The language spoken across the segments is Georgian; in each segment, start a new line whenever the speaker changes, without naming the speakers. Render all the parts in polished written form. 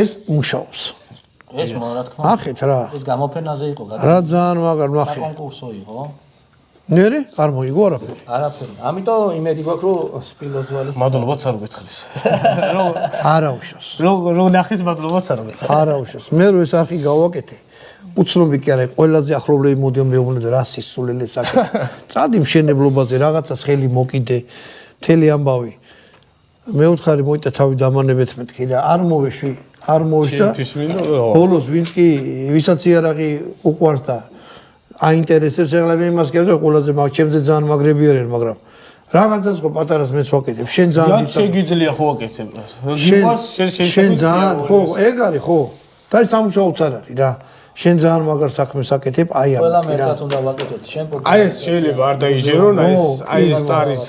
ეს მუშაობს.
ეს რა თქმა უნდა.
ახეთ რა.
ეს გამოფენაზე იყო
რა ძალიან მაგარ ნახე.
კონკურსო იყო.
ნერე არ მოიგო არაფერი.
არაფერი. ამიტომ იმედი გვაქვს რომ სპილოზვალის
მადლობაც არ გითხრის.
არა უშავს.
რო ნახის მადლობაც არ გითხრის.
არა უშავს. მე რო ეს არხი გავაკეთე. უცნობი კი არა, ყველაზე ახლობლები მოდიონ მეუბნებოდნენ რა სისულელეს აკეთე. წადი მშენებლობაზე რაღაცას ხელი მოკიდე. მთელი ამბავი. მეუთხარი მოიტა თავი დამანებეთ მეთქი და არ მოვეშვი, არ მოვეშვა. ბოლოს ვინც კი ვისაც იარაღი უყვარს და აინტერესებს ახლა მე იმას გქონდა ყველაზე მაგ ჩემზე ძალიან მაგრები არიან, მაგრამ რაღაცას ხო პატარას მეც ვაკეთებ. შენ ძალიან
შეგიძლია ხო ვაკეთებ.
შენ ძალიან ხო, ეგ არის ხო. და სამუშაოც არ არის რა. შენ ძალიან მაგარ საქმეს აკეთებ, აი ამ.
ყველა ერთად უნდა ვაკეთოთ. შენ
აი ეს შეიძლება არ დაიჯერონ, აი ეს არის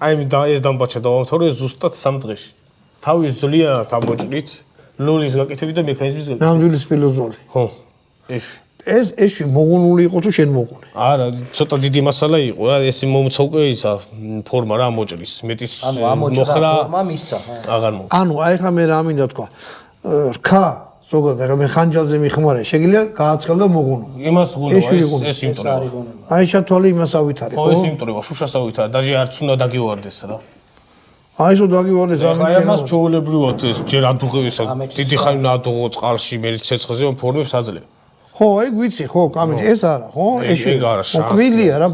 აი ეს დამბაჩა დავამთავრე ზუსტად 3 დღეში. თავი ზლიანად ამოჭრით, ლოლის გაკეთებით და მექანიზმის გაკეთებით.
ნამდვილი სპილოზოლი.
ხო.
ეს მოგონული იყო თუ შენ მოგონე?
არა, ცოტა დიდი მასალა იყო რა, ეს მომცა უკვე ისა ფორმა რა მოჭრის, მეტის
მოხრა ფორმა მისცა.
აღარ მო.
ანუ აი ხა მე რა მინდა თქვა. რქა ზოგადად ახლა მე ხანჯალზე მიხმარე, შეგიძლია გააცხელ და მოგონო.
იმას ღუნო ეს იმტრება.
აი შათვალე იმას ავითარი
ხო? ეს იმტრება, შუშას ავითარი, დაჟე არც უნდა დაგივარდეს რა.
აი ეს დაგივარდეს
ამით. აი ამას ჩაოლებრივად ეს ჯერ ადუღებისა, დიდი ხანი უნდა ადუღო წყალში, მე ცეცხლზე ფორმებს აძლევ.
ხო, ეგ ვიცი, ხო, კამით ეს არა, ხო? ეს
ეგ არა,
ყვილია რა,